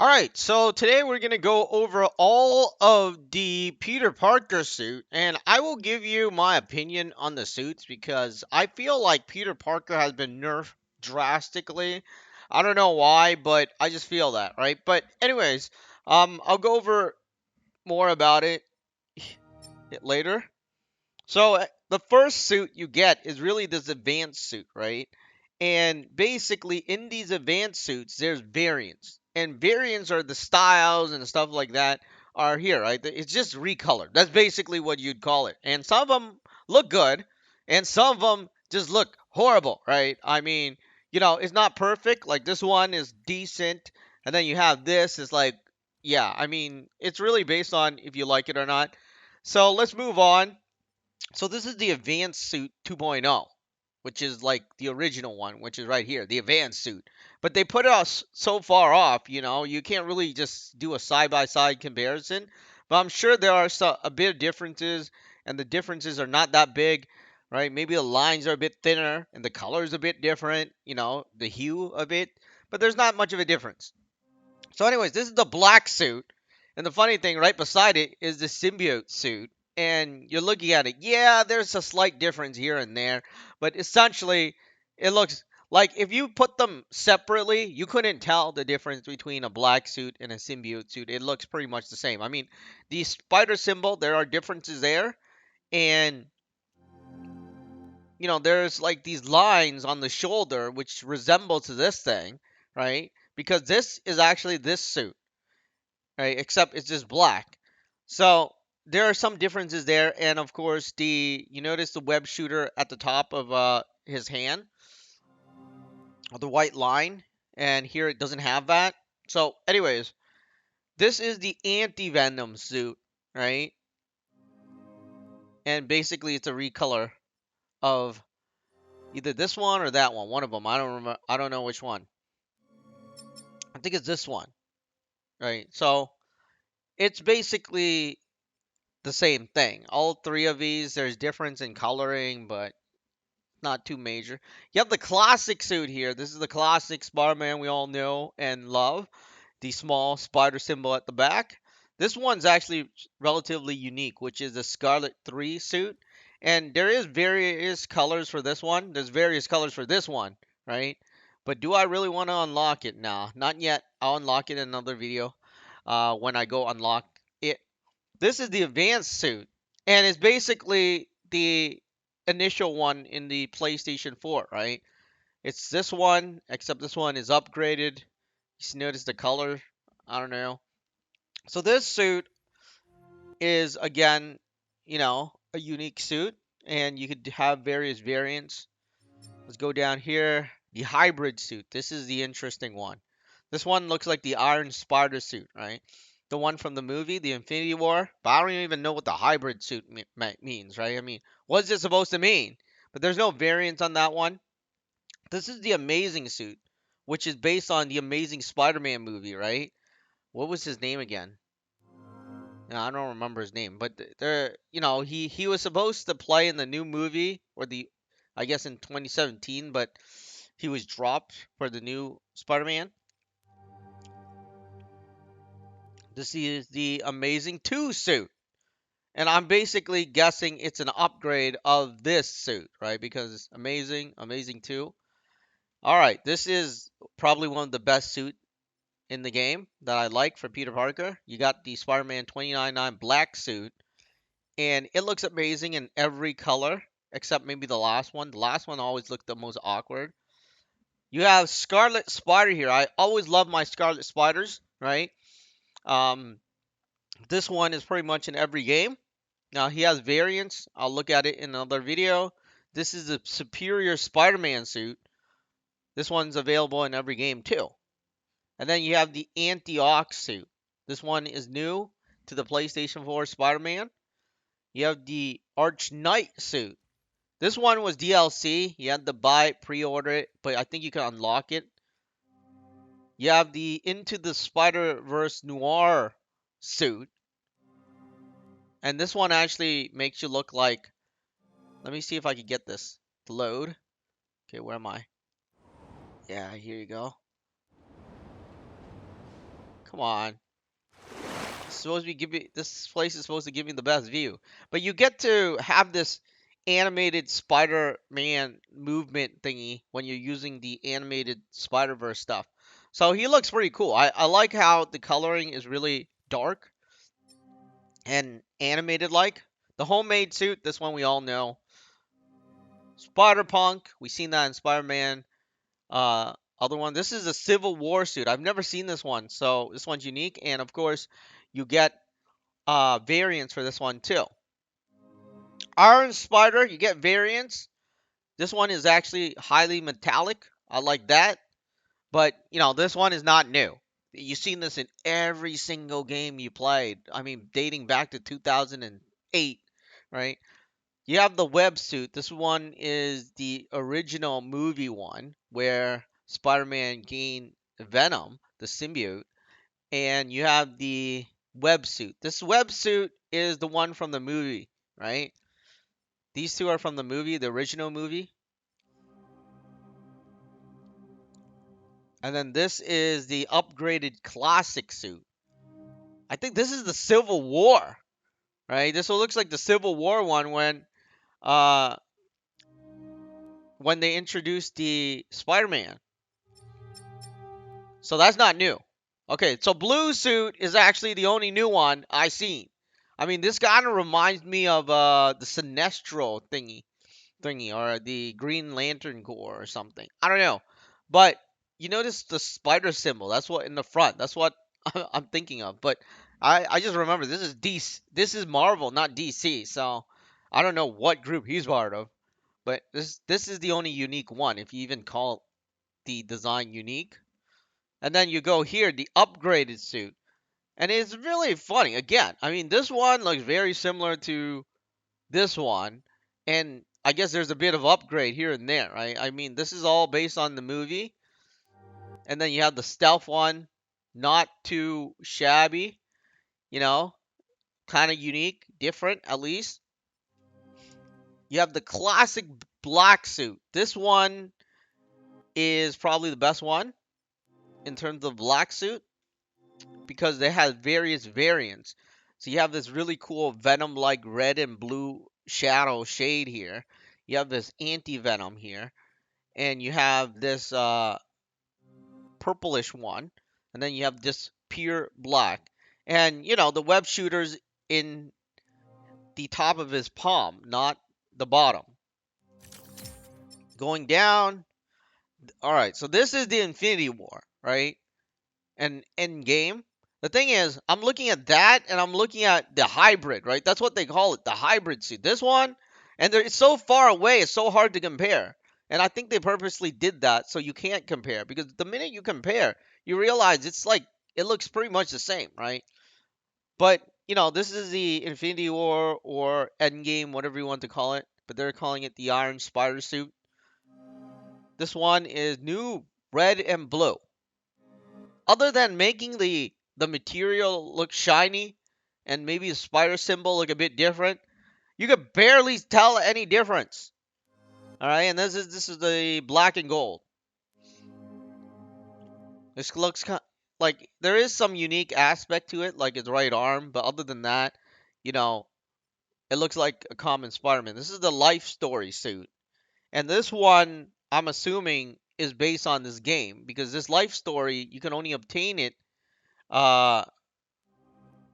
Alright, so today we're going to go over all of the Peter Parker suit, and I will give you my opinion on the suits because I feel like Peter Parker has been nerfed drastically. I don't know why, but I just feel that, right? But anyways, I'll go over more about it later. So the first suit you get is really this advanced suit, right? And basically in these advanced suits, there's variants. And variants are the styles and stuff like that are here, right? It's just recolored. That's basically what you'd call it. And some of them look good, and some of them just look horrible, right? I mean, it's not perfect. Like this one is decent, and then you have this is like, yeah, I mean, it's really based on if you like it or not. So let's move on. So this is the Advanced Suit 2.0, which is like the original one, which is right here, the Advanced Suit. But they put us so far off, you can't really just do a side by side comparison. But I'm sure there are a bit of differences, and the differences are not that big, right? Maybe the lines are a bit thinner, and the color is a bit different, the hue of it. But there's not much of a difference. So, anyways, this is the black suit. And the funny thing, right beside it is the symbiote suit. And you're looking at it. Yeah, there's a slight difference here and there. But essentially, it looks like if you put them separately, you couldn't tell the difference between a black suit and a symbiote suit. It looks pretty much the same. I mean, the spider symbol, there are differences there. And, there's like these lines on the shoulder which resemble to this thing, right? Because this is actually this suit, right? Except it's just black. So there are some differences there, and of course you notice the web shooter at the top of his hand, or the white line, and here it doesn't have that. So, anyways, this is the anti Venom suit, right? And basically it's a recolor of either this one or that one of them. I don't remember. I don't know which one. I think it's this one, right? So it's basically the same thing. All three of these, there's difference in coloring, but not too major. You have the classic suit here. This is the classic Spider-Man we all know and love. The small spider symbol at the back. This one's actually relatively unique, which is the Scarlet 3 suit. And there is various colors for this one. There's various colors for this one, right? But do I really want to unlock it now? Not yet. I'll unlock it in another video when I go unlock it. This is the advanced suit, and it's basically the initial one in the PlayStation 4, right? It's this one, except this one is upgraded. You notice the color? I don't know. So this suit is again, a unique suit, and you could have various variants. Let's go down here. The hybrid suit. This is the interesting one. This one looks like the Iron Spider suit, right? The one from the movie, the Infinity War. But I don't even know what the hybrid suit means, right? I mean, what's it supposed to mean? But there's no variant on that one. This is the Amazing suit, which is based on the Amazing Spider-Man movie, right? What was his name again? No, I don't remember his name, but there, he was supposed to play in the new movie or I guess in 2017, but he was dropped for the new Spider-Man. This is the Amazing 2 suit. And I'm basically guessing it's an upgrade of this suit, right? Because it's Amazing 2. All right, this is probably one of the best suit in the game that I like for Peter Parker. You got the Spider-Man 2099 black suit, and it looks amazing in every color except maybe the last one. The last one always looked the most awkward. You have Scarlet Spider here. I always love my Scarlet Spiders, right? Um, this one is pretty much in every game. Now he has variants. I'll look at it in another video. This is the Superior Spider-Man suit. This one's available in every game too. And then you have the Anti-Ox suit. This one is new to the PlayStation 4 Spider-Man. You have the Arch Knight suit. This one was DLC. You had to buy it, pre-order it, but I think you can unlock it. You have the Into the Spider-Verse Noir suit. And this one actually makes you look like... Let me see if I can get this to load. Okay, where am I? Yeah, here you go. Come Come on. This place is supposed to give me the best view. But you get to have this animated Spider-Man movement thingy when you're using the animated Spider-Verse stuff. So he looks pretty cool. I like how the coloring is really dark and animated like. The homemade suit, this one we all know. Spider-Punk, we've seen that in Spider-Man. Other one, this is a Civil War suit. I've never seen this one, so this one's unique. And of course, you get variants for this one too. Iron Spider, you get variants. This one is actually highly metallic. I like that. But, this one is not new. You've seen this in every single game you played. I mean, dating back to 2008, right? You have the web suit. This one is the original movie one where Spider-Man gained Venom, the symbiote, and you have the web suit. This web suit is the one from the movie, right? These two are from the movie, the original movie. And then this is the upgraded classic suit. I think this is the Civil War, right? This one looks like the Civil War one uh when they introduced the Spider-Man. So that's not new. Okay, so blue suit is actually the only new one I seen. I mean, this kind of reminds me of the Sinestro thingy or the Green Lantern Corps or something. I don't know. But you notice the spider symbol. That's what in the front. That's what I'm thinking of. But I just remember this is DC, this is Marvel, not DC. So I don't know what group he's part of. But this is the only unique one, if you even call the design unique. And then you go here, the upgraded suit. And it's really funny. Again, I mean, this one looks very similar to this one. And I guess there's a bit of upgrade here and there, right? I mean, this is all based on the movie. And then you have the stealth one, not too shabby, you know, kind of unique, different at least. You have the classic black suit. This one is probably the best one in terms of black suit because they have various variants. So you have this really cool Venom like red and blue shadow shade here. You have this anti Venom here. And you have this purplish one. And then you have this pure black. And, the web shooter's in the top of his palm, not the bottom. Going down. All right, so this is the Infinity War, right? And Endgame. The thing is, I'm looking at that and I'm looking at the hybrid, right? That's what they call it, the hybrid suit. This one, and it's so far away, it's so hard to compare. And I think they purposely did that so you can't compare because the minute you compare, you realize it's like it looks pretty much the same, right? But, this is the Infinity War or Endgame, whatever you want to call it, but they're calling it the Iron Spider suit. This one is new red and blue. Other than making the material look shiny and maybe the spider symbol look a bit different, you could barely tell any difference. All right, and this is the black and gold. This looks like there is some unique aspect to it, like its right arm, but other than that, you know, it looks like a common Spider-Man. This is the life story suit, and this one I'm assuming is based on this game because this life story you can only obtain it uh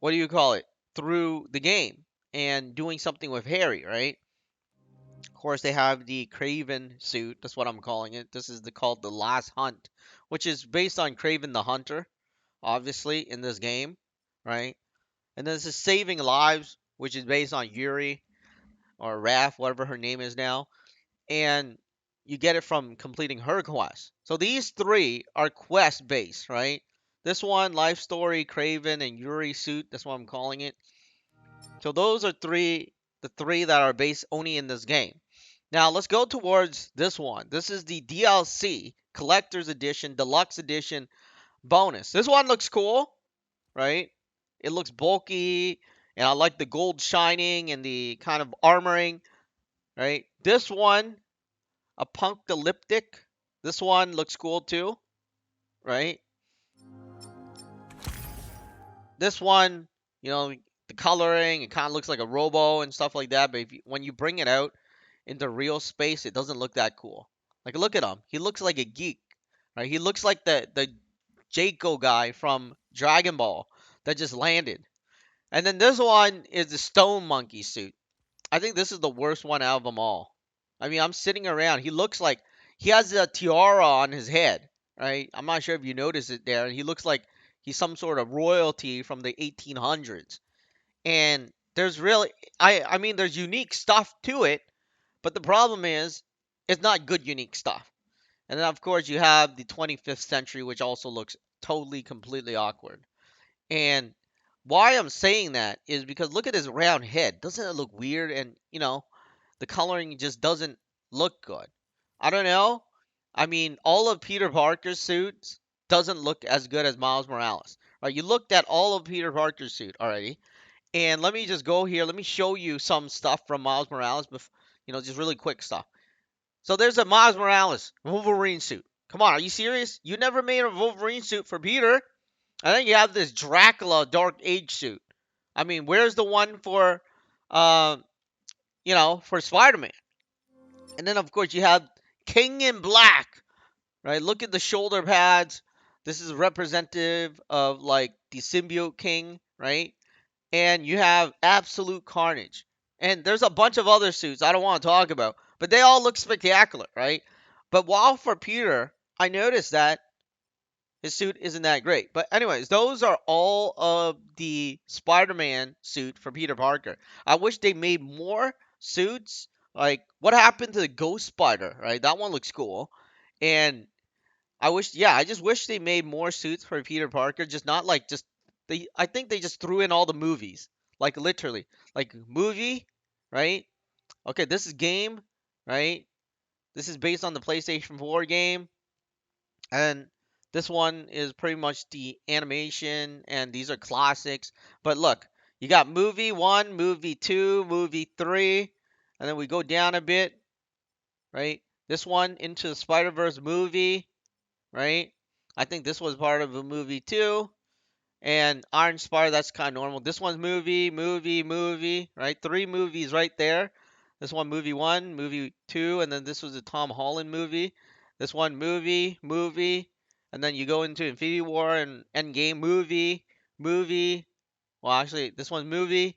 what do you call it? Through the game and doing something with Harry, right? Of course, they have the Craven suit. That's what I'm calling it. This is called the Last Hunt, which is based on Craven the Hunter, obviously in this game, right? And then this is Saving Lives, which is based on Yuri or Raph, whatever her name is now, and you get it from completing her quest. So these three are quest based, right? This one, Life Story, Craven, and Yuri suit. That's what I'm calling it. So those are the three that are based only in this game. Now let's go towards this one. This is the DLC Collector's Edition, Deluxe Edition bonus. This one looks cool, right? It looks bulky, and I like the gold shining and the kind of armoring, right? This one, Apocalyptic. This one looks cool too, right? this one, you know, the coloring, it kind of looks like a Robo and stuff like that. But when you bring it out into real space, it doesn't look that cool. Like, look at him. He looks like a geek, right? He looks like the Jaco guy from Dragon Ball that just landed. And then this one is the Stone Monkey suit. I think this is the worst one out of them all. I mean, I'm sitting around. He looks like he has a tiara on his head, right? I'm not sure if you noticed it there. He looks like he's some sort of royalty from the 1800s. And there's really, I mean, there's unique stuff to it, but the problem is, it's not good unique stuff. And then of course you have the 25th century, which also looks totally completely awkward. And why I'm saying that is because look at his round head. Doesn't it look weird? And the coloring just doesn't look good. I don't know. I mean, all of Peter Parker's suits doesn't look as good as Miles Morales. Right? You looked at all of Peter Parker's suit already, and let me just go here. Let me show you some stuff from Miles Morales. Just really quick stuff. So there's a Miles Morales Wolverine suit. Come on, are you serious? You never made a Wolverine suit for Peter. And then you have this Dracula Dark Age suit. I mean, where's the one uh, for Spider-Man? And then of course you have King in Black, right? Look at the shoulder pads. This is representative of like the symbiote king, right? And you have Absolute Carnage. And there's a bunch of other suits I don't want to talk about, but they all look spectacular, right? But while for Peter, I noticed that his suit isn't that great. But anyways, those are all of the Spider-Man suit for Peter Parker. I wish they made more suits. Like what happened to the Ghost Spider, right? That one looks cool. And I just wish they made more suits for Peter Parker, just not like just they I think they just threw in all the movies. Like literally. Like movie, right? Okay, this is game, right? This is based on the PlayStation 4 game. And this one is pretty much the animation, and these are classics. But look, you got movie one, movie two, movie three, and then we go down a bit, right? This one into the Spider Verse movie, right? I think this was part of a movie too. And Iron Spider, that's kind of normal. This one's movie, right? Three movies right there. This one, movie one, movie two, and then this was a Tom Holland movie. This one, movie, and then you go into Infinity War and Endgame, movie. Well, actually, this one's movie.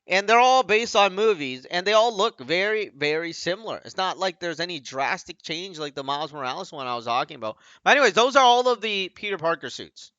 And they're all based on movies, and they all look very, very similar. It's not like there's any drastic change like the Miles Morales one I was talking about. But anyways, those are all of the Peter Parker suits.